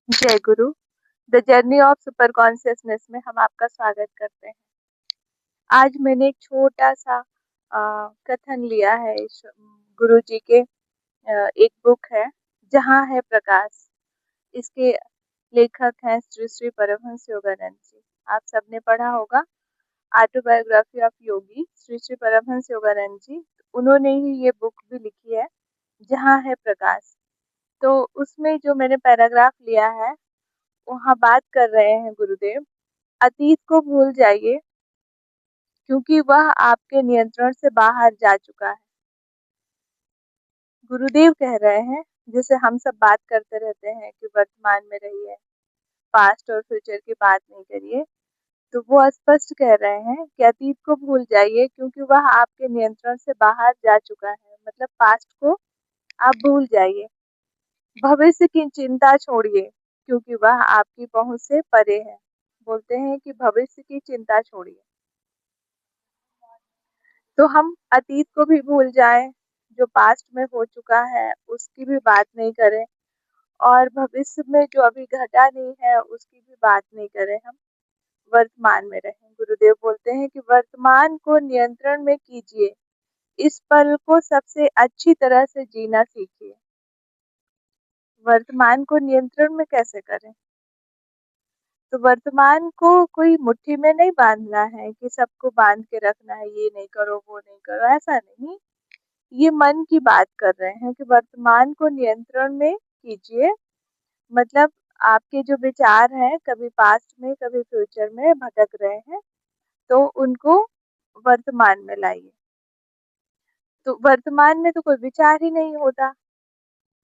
जय गुरु। The journey of super consciousness में हम आपका स्वागत करते हैं। आज मैंने एक छोटा सा कथन लिया है इस गुरु जी के। एक बुक है जहाँ है प्रकाश। इसके लेखक हैं श्री श्री परमहंस योगानंद जी। आप सबने पढ़ा होगा ऑटोबायोग्राफी ऑफ योगी श्री श्री परमहंस योगानंद जी। उन्होंने ही ये बुक भी लिखी है जहाँ है प्रकाश। तो उसमें जो मैंने पैराग्राफ लिया है वहाँ बात कर रहे हैं गुरुदेव, अतीत को भूल जाइए क्योंकि वह आपके नियंत्रण से बाहर जा चुका है। गुरुदेव कह रहे हैं, जैसे हम सब बात करते रहते हैं कि वर्तमान में रहिए, पास्ट और फ्यूचर की बात नहीं करिए, तो वो स्पष्ट कह रहे हैं कि अतीत को भूल जाइए क्योंकि वह आपके नियंत्रण से बाहर जा चुका है। मतलब पास्ट को आप भूल जाइए। भविष्य की चिंता छोड़िए क्योंकि वह आपकी पहुंच से परे है। बोलते हैं कि भविष्य की चिंता छोड़िए, तो हम अतीत को भी भूल जाएं, जो पास्ट में हो चुका है उसकी भी बात नहीं करें, और भविष्य में जो अभी घटा नहीं है उसकी भी बात नहीं करें। हम वर्तमान में रहें। गुरुदेव बोलते हैं कि वर्तमान को नियंत्रण में कीजिए, इस पल को सबसे अच्छी तरह से जीना सीखिए। वर्तमान को नियंत्रण में कैसे करें? तो वर्तमान को कोई मुट्ठी में नहीं बांधना है कि सबको बांध के रखना है, ये नहीं करो वो नहीं करो, ऐसा नहीं। ये मन की बात कर रहे हैं कि वर्तमान को नियंत्रण में कीजिए। मतलब आपके जो विचार हैं कभी पास्ट में कभी फ्यूचर में भटक रहे हैं, तो उनको वर्तमान में लाइए। तो वर्तमान में तो कोई विचार ही नहीं होता,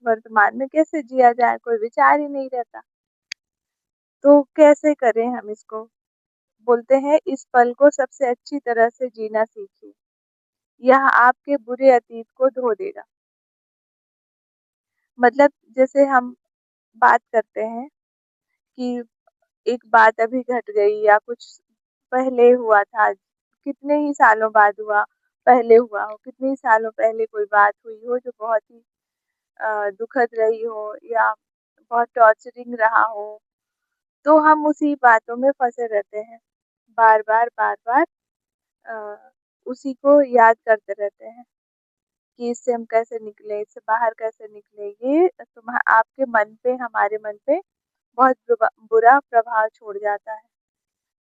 वर्तमान में कैसे जिया जाए, कोई विचार ही नहीं रहता। तो कैसे करें हम इसको? बोलते हैं इस पल को सबसे अच्छी तरह से जीना सीखिए, यह आपके बुरे अतीत को धो देगा। मतलब जैसे हम बात करते हैं कि एक बात अभी घट गई या कुछ पहले हुआ था, कितने ही सालों बाद हुआ, पहले हुआ हो, कितने ही सालों पहले कोई बात हुई हो जो बहुत ही दुखद रही हो या बहुत टॉर्चरिंग रहा हो, तो हम उसी बातों में फंसे रहते हैं। बार बार बार बार उसी को याद करते रहते हैं कि इससे हम कैसे निकले, इससे बाहर कैसे निकले। ये आपके मन पे, हमारे मन पे बहुत बुरा प्रभाव छोड़ जाता है।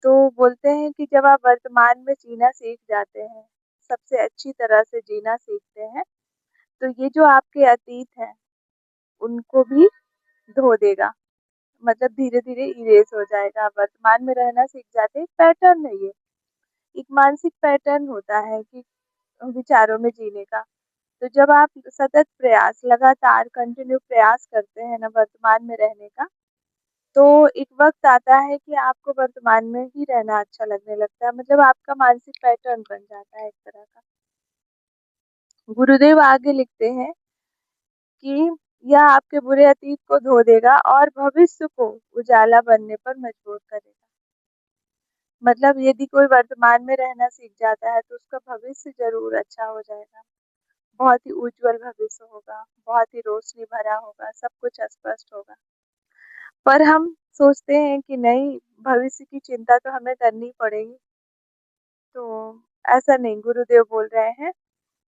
तो बोलते हैं कि जब आप वर्तमान में जीना सीख जाते हैं, सबसे अच्छी तरह से जीना सीखते हैं, तो ये जो आपके अतीत हैं उनको भी धो देगा। मतलब धीरे धीरे इरेज हो जाएगा। वर्तमान में रहना सीख जाते हैं। पैटर्न है ये, एक मानसिक पैटर्न होता है कि विचारों में जीने का। तो जब आप सतत प्रयास, लगातार कंटिन्यू प्रयास करते हैं ना वर्तमान में रहने का, तो एक वक्त आता है कि आपको वर्तमान में ही रहना अच्छा लगने लगता है। मतलब आपका मानसिक पैटर्न बन जाता है एक तरह का। गुरुदेव आगे लिखते हैं कि यह आपके बुरे अतीत को धो देगा और भविष्य को उजाला बनने पर मजबूर करेगा। मतलब यदि कोई वर्तमान में रहना सीख जाता है तो उसका भविष्य जरूर अच्छा हो जाएगा। बहुत ही उज्जवल भविष्य होगा, बहुत ही रोशनी भरा होगा, सब कुछ स्पष्ट होगा। पर हम सोचते हैं कि नहीं, भविष्य की चिंता तो हमें करनी पड़ेगी। तो ऐसा नहीं, गुरुदेव बोल रहे हैं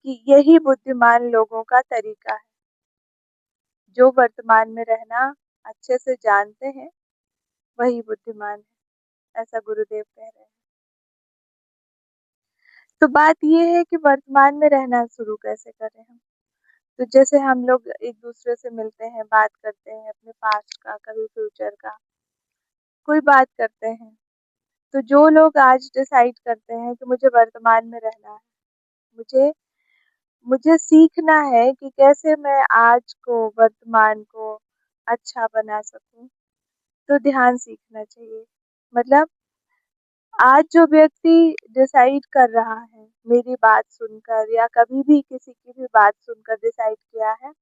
कि यही बुद्धिमान लोगों का तरीका है, जो वर्तमान में रहना अच्छे से जानते हैं वही बुद्धिमान है, ऐसा गुरुदेव कह रहे हैं। तो बात ये है कि वर्तमान में रहना शुरू कैसे करें हम? तो जैसे हम लोग एक दूसरे से मिलते हैं, बात करते हैं अपने पास्ट का, कभी फ्यूचर का, कोई बात करते हैं, तो जो लोग आज डिसाइड करते हैं कि मुझे वर्तमान में रहना है, मुझे मुझे सीखना है कि कैसे मैं आज को, वर्तमान को अच्छा बना सकूं, तो ध्यान सीखना चाहिए। मतलब आज जो व्यक्ति डिसाइड कर रहा है मेरी बात सुनकर या कभी भी किसी की भी बात सुनकर डिसाइड किया है,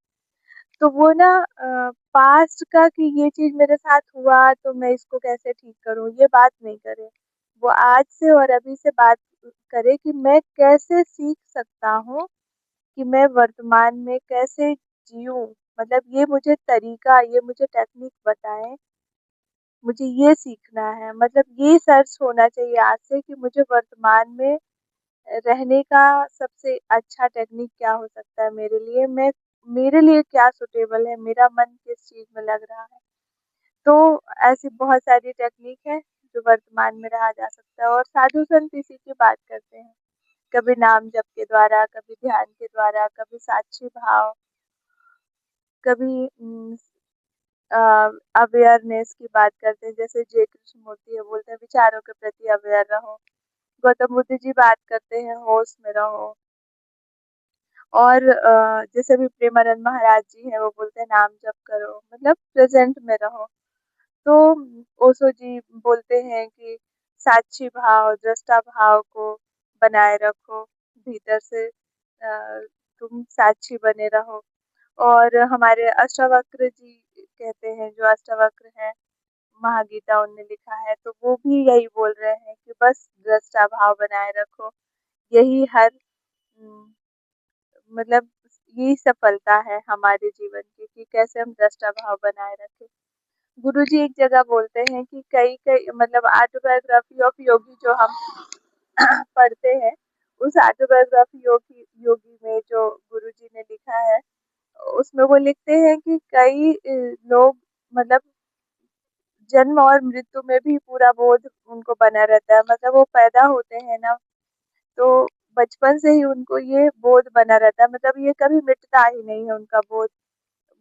तो वो ना पास्ट का कि ये चीज मेरे साथ हुआ तो मैं इसको कैसे ठीक करूं, ये बात नहीं करे। वो आज से और अभी से बात करे कि मैं कैसे सीख सकता हूँ, कि मैं वर्तमान में कैसे जीऊँ, मतलब ये मुझे तरीका, ये मुझे टेक्निक बताएँ, मुझे ये सीखना है। मतलब ये सर्च होना चाहिए आज से कि मुझे वर्तमान में रहने का सबसे अच्छा टेक्निक क्या हो सकता है मेरे लिए, मेरे लिए क्या सूटेबल है, मेरा मन किस चीज़ में लग रहा है। तो ऐसी बहुत सारी टेक्निक है जो वर्तमान में रहा जा सकता है। और साधु संत इसी की बात करते हैं, कभी नाम जप के द्वारा, कभी ध्यान के द्वारा, कभी साक्षी भाव, कभी अवेयरनेस की बात करते हैं, जैसे जय कृष्ण मूर्ति है, बोलते हैं विचारों के प्रति अवेयर रहो। गौतम बुद्ध जी बात करते हैं होश में रहो। और जैसे भी प्रेमानंद महाराज जी हैं, वो बोलते हैं नाम जप करो, मतलब प्रेजेंट में रहो। तो ओशो जी बोलते हैं कि साक्षी भाव, दृष्टा भाव को बनाए रखो, भीतर से तुम साक्षी बने रहो। और हमारे अष्टावक्र जी कहते हैं, जो अष्टावक्र हैं महागीता उनने लिखा है, तो वो भी यही बोल रहे हैं कि बस दृष्टा भाव बनाए रखो, यही हर मतलब यही सफलता है हमारे जीवन की, कि कैसे हम दृष्टा भाव बनाए रखें। गुरुजी एक जगह बोलते हैं कि कई कई मतलब ऑटोबायोग्राफी ऑफ योगी जो हम पढ़ते हैं, उस ऑटोबायोग्राफी योगी योगी में जो गुरुजी ने लिखा है, उसमें वो लिखते हैं कि कई लोग मतलब जन्म और मृत्यु में भी पूरा बोध उनको बना रहता है। मतलब वो पैदा होते हैं ना, तो बचपन से ही उनको ये बोध बना रहता है, मतलब ये कभी मिटता ही नहीं है उनका बोध।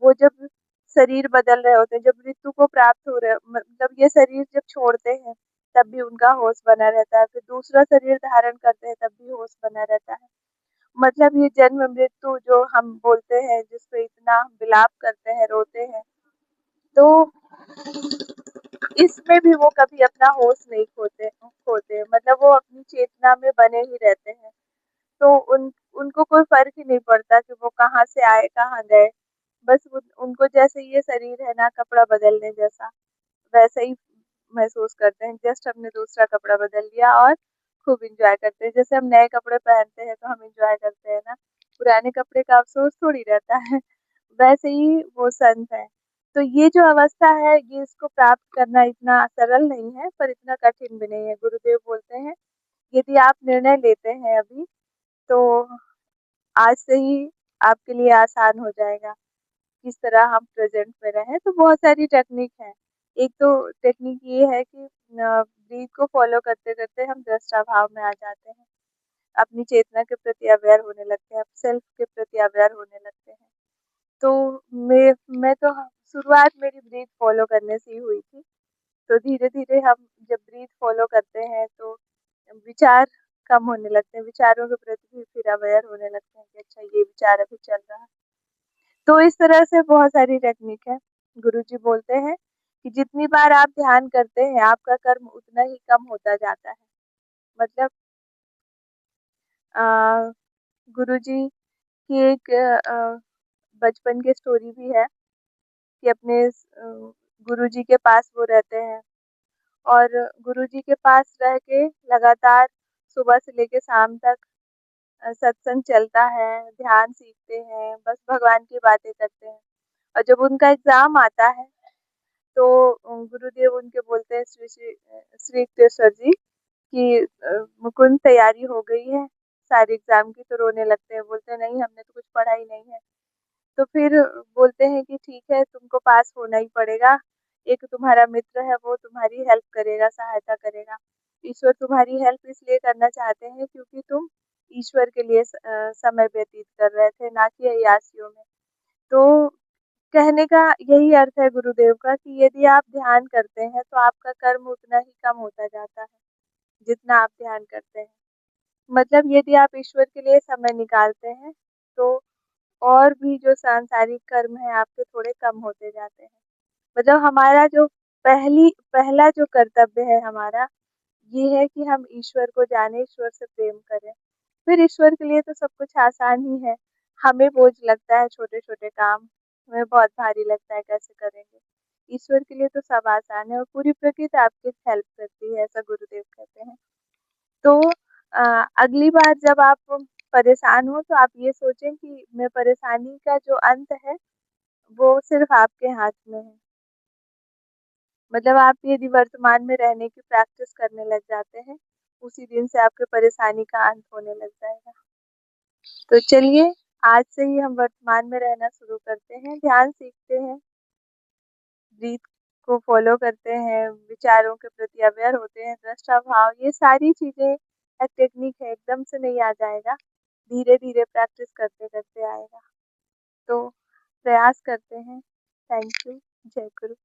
वो जब शरीर बदल रहे होते हैं, जब मृत्यु को प्राप्त हो रहे, मतलब ये शरीर जब छोड़ते हैं तब भी उनका होश बना रहता है, फिर दूसरा शरीर धारण करते हैं तब भी होश बना रहता है। मतलब ये जन्म मृत्यु जो हम बोलते हैं, जिसपे इतना हम विलाप करते हैं, रोते हैं, तो इसमें भी वो कभी अपना होश नहीं खोते खोते मतलब वो अपनी चेतना में बने ही रहते हैं। तो उनको कोई फर्क ही नहीं पड़ता कि वो कहाँ से आए कहाँ गए। बस उनको जैसे ये शरीर है ना कपड़ा बदलने जैसा, वैसा ही महसूस करते हैं। जस्ट हमने दूसरा कपड़ा बदल लिया और खूब इंजॉय करते हैं। जैसे हम नए कपड़े पहनते हैं तो हम इंजॉय करते हैं ना, पुराने कपड़े का अफसोस थोड़ी रहता है। वैसे ही वो संत है। तो ये जो अवस्था है, ये इसको प्राप्त करना इतना सरल नहीं है, पर इतना कठिन भी नहीं है। गुरुदेव बोलते हैं यदि आप निर्णय लेते हैं अभी, तो आज से ही आपके लिए आसान हो जाएगा किस तरह हम प्रेजेंट में रहें। तो बहुत सारी टेक्निक है। एक तो टेक्निक ये है कि ब्रीथ को फॉलो करते करते हम दृष्टा भाव में आ जाते हैं, अपनी चेतना के प्रति अवेयर होने लगते हैं, सेल्फ के प्रति अवेयर होने लगते हैं। तो मैं तो शुरुआत मेरी ब्रीथ फॉलो करने से ही हुई थी। तो धीरे धीरे हम जब ब्रीथ फॉलो करते हैं तो विचार कम होने लगते हैं, विचारों के प्रति भी फिर अवेयर होने लगते हैं कि अच्छा ये विचार अभी चल रहा है। तो इस तरह से बहुत सारी टेक्निक है। गुरुजी बोलते हैं कि जितनी बार आप ध्यान करते हैं आपका कर्म उतना ही कम होता जाता है। मतलब गुरुजी की एक बचपन की स्टोरी भी है कि अपने गुरुजी के पास वो रहते हैं, और गुरुजी के पास रह के लगातार सुबह से लेके शाम तक सत्संग चलता है, ध्यान सीखते हैं, बस भगवान की बातें करते हैं। और जब उनका एग्जाम आता है तो गुरुदेव उनके बोलते हैं, श्री श्री श्री युक्तेश्वर जी कि मुकुंद तैयारी हो गई है सारे एग्जाम की। तो रोने लगते हैं, बोलते हैं नहीं हमने तो कुछ पढ़ा ही नहीं है। तो फिर बोलते हैं कि ठीक है तुमको पास होना ही पड़ेगा, एक तुम्हारा मित्र है वो तुम्हारी हेल्प करेगा, सहायता करेगा। ईश्वर तुम्हारी हेल्प इसलिए करना चाहते हैं क्योंकि तुम ईश्वर के लिए समय व्यतीत कर रहे थे, ना कि अय्यासियों में। तो कहने का यही अर्थ है गुरुदेव का कि यदि आप ध्यान करते हैं तो आपका कर्म उतना ही कम होता जाता है जितना आप ध्यान करते हैं। मतलब यदि आप ईश्वर के लिए समय निकालते हैं तो और भी जो सांसारिक कर्म है आपके थोड़े कम होते जाते हैं। मतलब हमारा जो पहला जो कर्तव्य है हमारा, ये है कि हम ईश्वर को जाने, ईश्वर से प्रेम करें। फिर ईश्वर के लिए तो सब कुछ आसान ही है। हमें बोझ लगता है छोटे छोटे काम, हमें बहुत भारी लगता है कैसे करेंगे। ईश्वर के लिए तो सब आसान है और पूरी प्रकृति आपकी हेल्प करती है, ऐसा गुरुदेव कहते हैं। तो अगली बार जब आप परेशान हो तो आप ये सोचें कि मैं परेशानी का जो अंत है वो सिर्फ़ आपके हाथ में है। मतलब आप यदि वर्तमान में रहने की प्रैक्टिस करने लग जाते हैं, उसी दिन से आपकी परेशानी का अंत होने लग जाएगा। तो चलिए, आज से ही हम वर्तमान में रहना शुरू करते हैं, ध्यान सीखते हैं, ब्रीथ को फ़ॉलो करते हैं, विचारों के प्रति अवेयर होते हैं, दृष्टा भाव, ये सारी चीज़ें एक टेक्निक है, एकदम से नहीं आ जाएगा, धीरे-धीरे प्रैक्टिस करते-करते आएगा। तो प्रयास करते हैं। Thank you. जय गुरु।